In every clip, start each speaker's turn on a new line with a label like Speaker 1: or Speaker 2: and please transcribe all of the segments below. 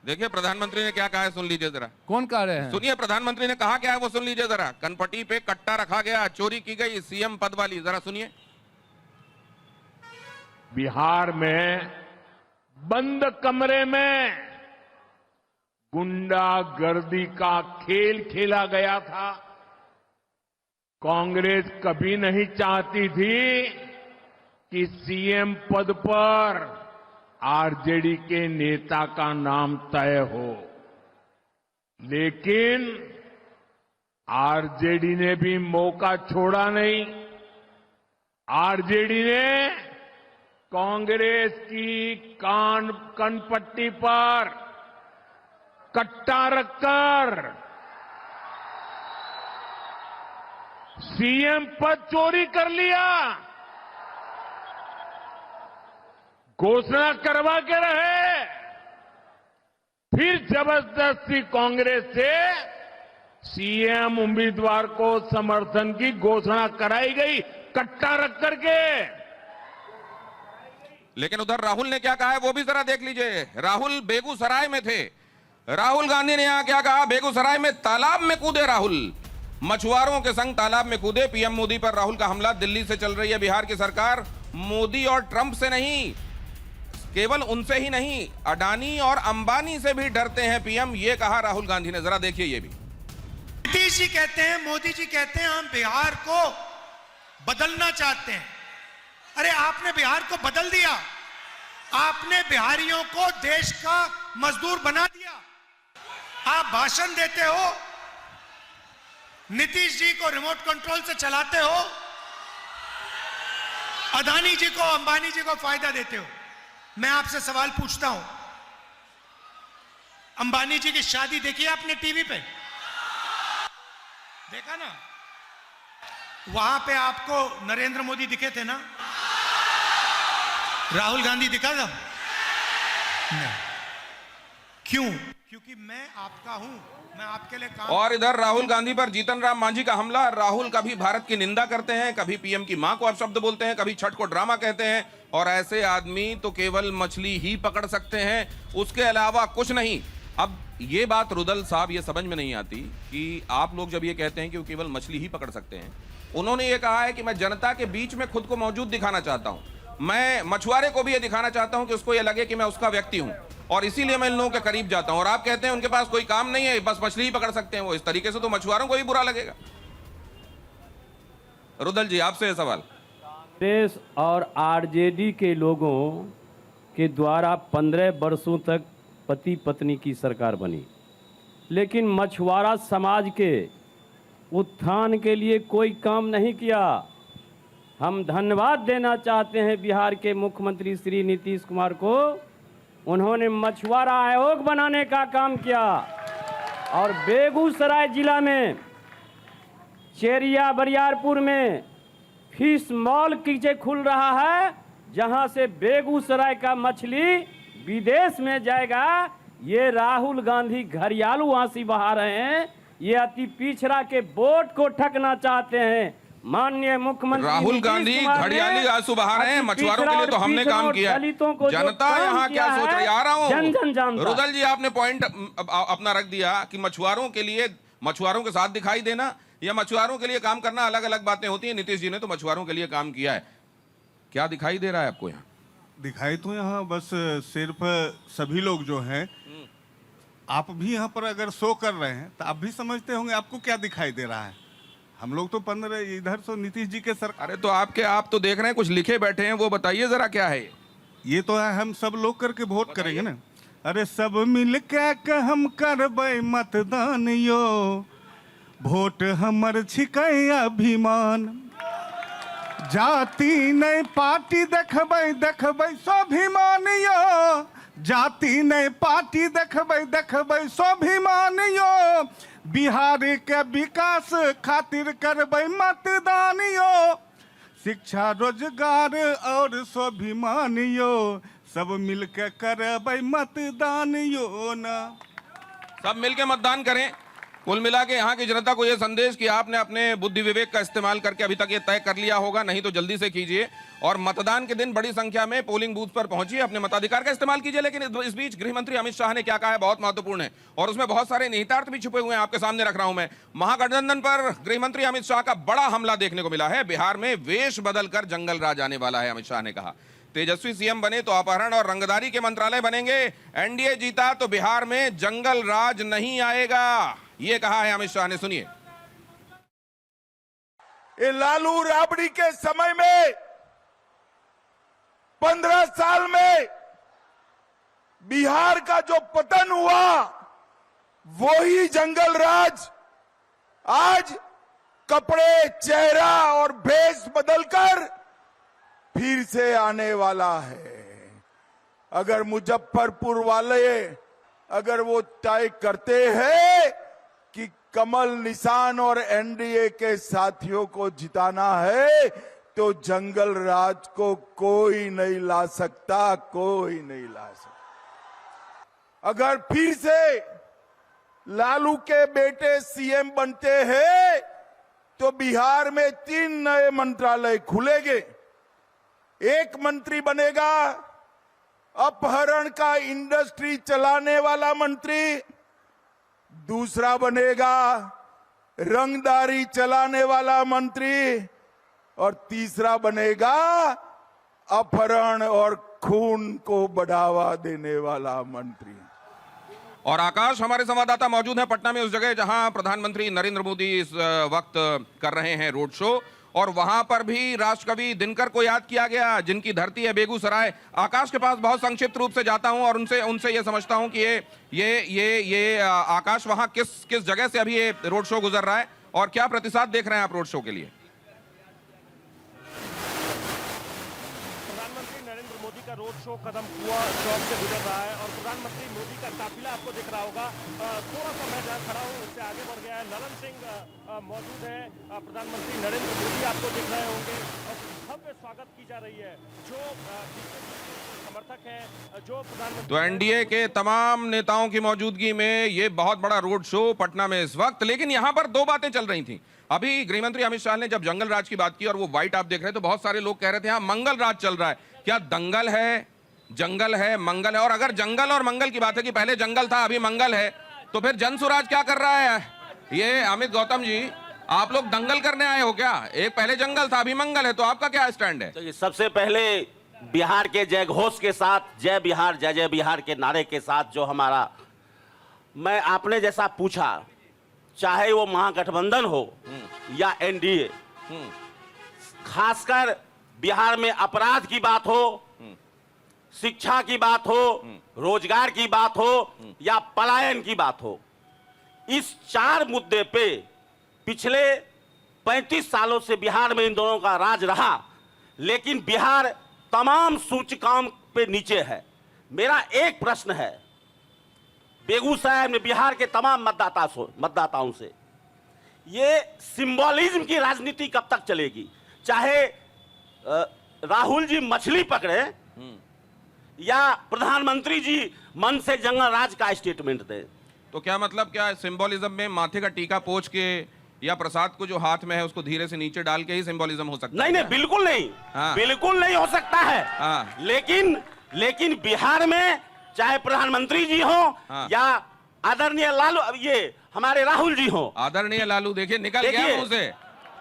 Speaker 1: देखिए प्रधानमंत्री ने क्या कहा है, सुन लीजिए जरा।
Speaker 2: कौन कह रहे हैं?
Speaker 1: सुनिए प्रधानमंत्री ने कहा क्या है वो सुन लीजिए जरा। कनपटी पे कट्टा रखा गया, चोरी की गई सीएम पद वाली, जरा सुनिए।
Speaker 3: बिहार में बंद कमरे में गुंडागर्दी का खेल खेला गया था। कांग्रेस कभी नहीं चाहती थी कि सीएम पद पर आरजेडी के नेता का नाम तय हो, लेकिन आरजेडी ने भी मौका छोड़ा नहीं। आरजेडी ने कांग्रेस की कनपट्टी पर कट्टा रखकर सीएम पद चोरी कर लिया। घोषणा करवा के रहे, फिर जबरदस्ती कांग्रेस से सीएम उम्मीदवार को समर्थन की घोषणा कराई गई, कट्टा रख करके।
Speaker 1: लेकिन उधर राहुल ने क्या कहा है वो भी जरा देख लीजिए। राहुल बेगूसराय में थे। राहुल गांधी ने यहां क्या कहा, बेगूसराय में तालाब में कूदे राहुल, मछुआरों के संग तालाब में कूदे। पीएम मोदी पर राहुल का हमला। दिल्ली से चल रही है बिहार की सरकार, मोदी और ट्रंप से नहीं, केवल उनसे ही नहीं, अडानी और अंबानी से भी डरते हैं पीएम, ये कहा राहुल गांधी ने। जरा देखिए ये भी।
Speaker 4: नीतीश जी कहते हैं, मोदी जी कहते हैं हम बिहार को बदलना चाहते हैं। अरे आपने बिहार को बदल दिया। आपने बिहारियों को देश का मजदूर बना दिया। आप भाषण देते हो, नीतीश जी को रिमोट कंट्रोल से चलाते हो, अदानी जी को, अंबानी जी को फायदा देते हो। मैं आपसे सवाल पूछता हूं, अंबानी जी की शादी देखी आपने टीवी पे? देखा ना? वहां पे आपको नरेंद्र मोदी दिखे थे ना? राहुल गांधी दिखा था? नहीं। क्यों? क्योंकि मैं आपका हूं, मैं आपके लिए काम।
Speaker 1: और इधर राहुल गांधी पर जीतन राम मांझी का हमला। राहुल कभी भारत की निंदा करते हैं, कभी पीएम की मां को अपशब्द बोलते हैं, कभी छठ को ड्रामा कहते हैं, और ऐसे आदमी तो केवल मछली ही पकड़ सकते हैं, उसके अलावा कुछ नहीं। अब ये बात रुदल साहब ये समझ में नहीं आती कि आप लोग जब ये कहते हैं कि वो केवल मछली ही पकड़ सकते हैं, उन्होंने ये कहा है कि मैं जनता के बीच में खुद को मौजूद दिखाना चाहता हूं, मैं मछुआरे को भी ये दिखाना चाहता हूं कि उसको ये लगे कि मैं उसका व्यक्ति हूं, और इसीलिए मैं इन लोगों के करीब जाता हूं। और आप कहते हैं उनके पास कोई काम नहीं है, बस मछली ही पकड़ सकते हैं वो। इस तरीके से तो मछुआरों को ही बुरा लगेगा। रुदल जी आपसे ये सवाल।
Speaker 5: कांग्रेस और आरजेडी के लोगों के द्वारा 15 वर्षों तक पति पत्नी की सरकार बनी, लेकिन मछुआरा समाज के उत्थान के लिए कोई काम नहीं किया। हम धन्यवाद देना चाहते हैं बिहार के मुख्यमंत्री श्री नीतीश कुमार को। उन्होंने मछुआरा आयोग बनाने का काम किया, और बेगूसराय जिला में चेरिया बरियारपुर में फिश मॉल कीचे खुल रहा है, जहां से बेगूसराय का मछली विदेश में जाएगा। ये राहुल गांधी घरियालू आंसी बहा रहे हैं, ये अति पिछड़ा के वोट को ठगना चाहते हैं। माननीय मुख्यमंत्री
Speaker 1: राहुल गांधी घड़ियाली आंसू बहा रहे हैं, मछुआरों के लिए तो हमने काम किया। जनता यहाँ क्या सोच रही है, आ रहा हूँ। रुदल जी आपने पॉइंट अपना रख दिया कि मछुआरों के लिए, मछुआरों के साथ दिखाई देना या मछुआरों के लिए काम करना अलग अलग बातें होती हैं। नीतीश जी ने तो मछुआरों के लिए काम किया है। क्या दिखाई दे रहा है आपको यहाँ?
Speaker 6: दिखाई तो यहाँ बस सिर्फ सभी लोग जो हैं, आप भी यहाँ पर अगर शो कर रहे हैं तो आप भी समझते होंगे आपको क्या दिखाई दे रहा है। हम लोग तो 15 इधर से नीतीश जी के सर।
Speaker 1: अरे तो आप तो देख रहे हैं, कुछ लिखे बैठे हैं, वो बताइए जरा क्या है
Speaker 6: ये? तो है हम सब लोग करके वोट करेंगे ना। अरे सब मिल के हम करबै मतदान यो, वोट हमर छिकै अभिमान। जाति नहीं पार्टी देखबै देखबै स्वाभिमान यो, जाति नहीं पार्टी देखबै देखबै स्वाभिमान यो। बिहार के विकास खातिर करबै मतदान यो, शिक्षा रोजगार और स्वाभिमान यो, सब मिलके करबै मतदान यो ना।
Speaker 1: सब मिलके मतदान करें। कुल मिला के यहाँ की जनता को यह संदेश कि आपने अपने बुद्धि विवेक का इस्तेमाल करके अभी तक ये तय कर लिया होगा, नहीं तो जल्दी से कीजिए और मतदान के दिन बड़ी संख्या में पोलिंग बूथ पर पहुंचिए, अपने मताधिकार का इस्तेमाल कीजिए। लेकिन इस बीच गृह मंत्री अमित शाह ने क्या कहा है बहुत महत्वपूर्ण है और उसमें बहुत सारे निहितार्थ भी छुपे हुए हैं, आपके सामने रख रहा हूं मैं। महागठबंधन पर गृह मंत्री अमित शाह का बड़ा हमला देखने को मिला है। बिहार में वेश बदलकर जंगल राज आने वाला है, अमित शाह ने कहा। तेजस्वी सीएम बने तो अपहरण और रंगदारी के मंत्रालय बनेंगे, एनडीए जीता तो बिहार में जंगल राज नहीं आएगा, ये कहा है अमित शाह ने। सुनिए।
Speaker 2: ये लालू राबड़ी के समय में 15 साल में बिहार का जो पतन हुआ वही जंगल राज आज कपड़े, चेहरा और भेष बदलकर फिर से आने वाला है। अगर मुजफ्फरपुर वाले अगर वो तय करते हैं कि कमल निशान और एनडीए के साथियों को जिताना है तो जंगल राज को कोई नहीं ला सकता, कोई नहीं ला सकता। अगर फिर से लालू के बेटे सीएम बनते हैं तो बिहार में 3 नए मंत्रालय खुलेंगे। एक मंत्री बनेगा अपहरण का इंडस्ट्री चलाने वाला मंत्री, दूसरा बनेगा रंगदारी चलाने वाला मंत्री और तीसरा बनेगा अपहरण और खून को बढ़ावा देने वाला मंत्री।
Speaker 1: और आकाश, हमारे संवाददाता मौजूद हैं पटना में, उस जगह जहां प्रधानमंत्री नरेंद्र मोदी इस वक्त कर रहे हैं रोड शो, और वहां पर भी राष्ट्रकवि दिनकर को याद किया गया जिनकी धरती है बेगूसराय। आकाश के पास बहुत संक्षिप्त रूप से जाता हूं और उनसे ये समझता हूं कि ये आकाश वहां किस जगह से अभी ये रोड शो गुजर रहा है और क्या प्रतिसाद देख रहे हैं आप रोड शो के लिए?
Speaker 7: प्रधानमंत्री नरेंद्र मोदी का रोड शो कदम कुआ चौक से गुजर रहा है और प्रधानमंत्री मोदी का काफिला आपको दिख रहा होगा। थोड़ा सा मैं जहाँ खड़ा हूँ उससे आगे बढ़ गया है। ललन सिंह मौजूद है, प्रधानमंत्री नरेंद्र मोदी आपको दिख रहे होंगे और भव्य स्वागत की जा रही है। जो समर्थक है, जो प्रधानमंत्री
Speaker 1: तो एनडीए के तमाम नेताओं की मौजूदगी में ये बहुत बड़ा रोड शो पटना में इस वक्त। लेकिन यहां पर 2 बातें चल रही थी। अभी गृहमंत्री अमित शाह ने जब जंगल राज की बात की और वो व्हाइट आप देख रहे हैं तो बहुत सारे लोग कह रहे थे हाँ मंगल राज चल रहा है। क्या दंगल है, जंगल है, मंगल है? और अगर जंगल और मंगल की बात है कि पहले जंगल था अभी मंगल है, तो फिर जनसुराज क्या कर रहा है? ये अमित गौतम जी, आप लोग दंगल करने आए हो क्या? एक पहले जंगल था अभी मंगल है, तो आपका क्या स्टैंड है?
Speaker 8: तो ये सबसे पहले बिहार के जय घोष के साथ, जय बिहार जय जय बिहार के नारे के साथ जो हमारा, मैं आपने जैसा पूछा, चाहे वो महागठबंधन हो या एनडीए, खासकर बिहार में अपराध की बात हो, शिक्षा की बात हो, रोजगार की बात हो या पलायन की बात हो, इस 4 मुद्दे पे पिछले 35 सालों से बिहार में इन दोनों का राज रहा, लेकिन बिहार तमाम सूचकांक पे नीचे है। मेरा एक प्रश्न है बेगूसराय में बिहार के तमाम मतदाताओं से, ये सिंबॉलिज्म की राजनीति कब तक चलेगी? चाहे राहुल जी मछली पकड़े या प्रधानमंत्री जी मन से जंगल राज का स्टेटमेंट दे।
Speaker 1: तो क्या मतलब, क्या सिंबॉलिज्म में माथे का टीका पोंछ के या प्रसाद को जो हाथ में है उसको धीरे से नीचे डाल के ही सिंबॉलिज्म हो सकता है?
Speaker 8: नहीं, बिल्कुल नहीं।
Speaker 1: हाँ।
Speaker 8: बिल्कुल नहीं हो सकता है।
Speaker 1: हाँ।
Speaker 8: लेकिन बिहार में चाहे प्रधानमंत्री जी हो
Speaker 1: हाँ।
Speaker 8: या आदरणीय लालू, ये हमारे राहुल जी हो,
Speaker 1: आदरणीय लालू, देखिए निकल
Speaker 8: देखिए।
Speaker 1: गया मुंह से,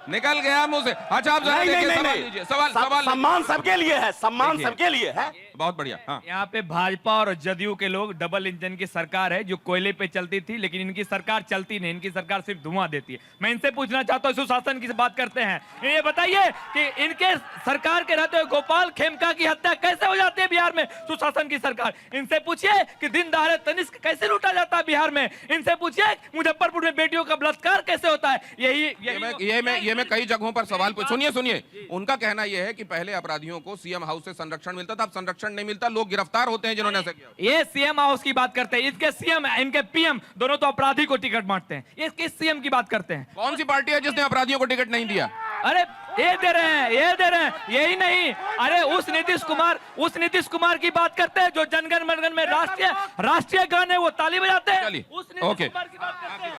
Speaker 1: निकल गया मुंह से। अच्छा आप जरा देखिए, सवाल लीजिए, सवाल
Speaker 8: सम्मान सबके लिए है, सम्मान
Speaker 1: देखिए।
Speaker 8: सबके लिए है।
Speaker 1: बहुत बढ़िया। हाँ।
Speaker 9: यहाँ पे भाजपा और जदयू के लोग, डबल इंजन की सरकार है जो कोयले पे चलती थी, लेकिन इनकी सरकार चलती नहीं, इनकी सरकार सिर्फ धुआं देती है। मैं इनसे पूछना चाहता हूँ, सुशासन की बात करते हैं, ये बताइए कि इनके सरकार के रहते हुए गोपाल खेमका की हत्या कैसे हो जाती है बिहार में? सुशासन की सरकार। इनसे पूछिए कि दिन दहाड़े तनिष्क कैसे लूटा जाता है बिहार में। इनसे पूछिए मुजफ्फरपुर में बेटियों का बलात्कार कैसे होता है।
Speaker 1: ये मैं कई जगहों पर सवाल सुनिए, उनका कहना यह है कि पहले अपराधियों को सीएम हाउस से संरक्षण मिलता था, अब संरक्षण नहीं मिलता, लोग गिरफ्तार होते हैं जिन्होंने ऐसा किया।
Speaker 9: ये सीएम हाउस की बात करते हैं, इसके सीएम इनके पीएम दोनों तो अपराधी को टिकट बांटते हैं। ये किस सीएम की बात करते हैं?
Speaker 1: कौन सी पार्टी है जिसने अपराधियों को टिकट नहीं दिया?
Speaker 9: अरे ये दे रहे हैं, ये दे रहे हैं, यही नहीं। अरे उस नीतीश कुमार की बात करते हैं जो जनगण मनगण में राष्ट्रीय गान है वो ताली बजाते हैं।
Speaker 1: चलिए,
Speaker 9: उस नीतीश
Speaker 1: ओके।
Speaker 9: कुमार की बात करते हैं।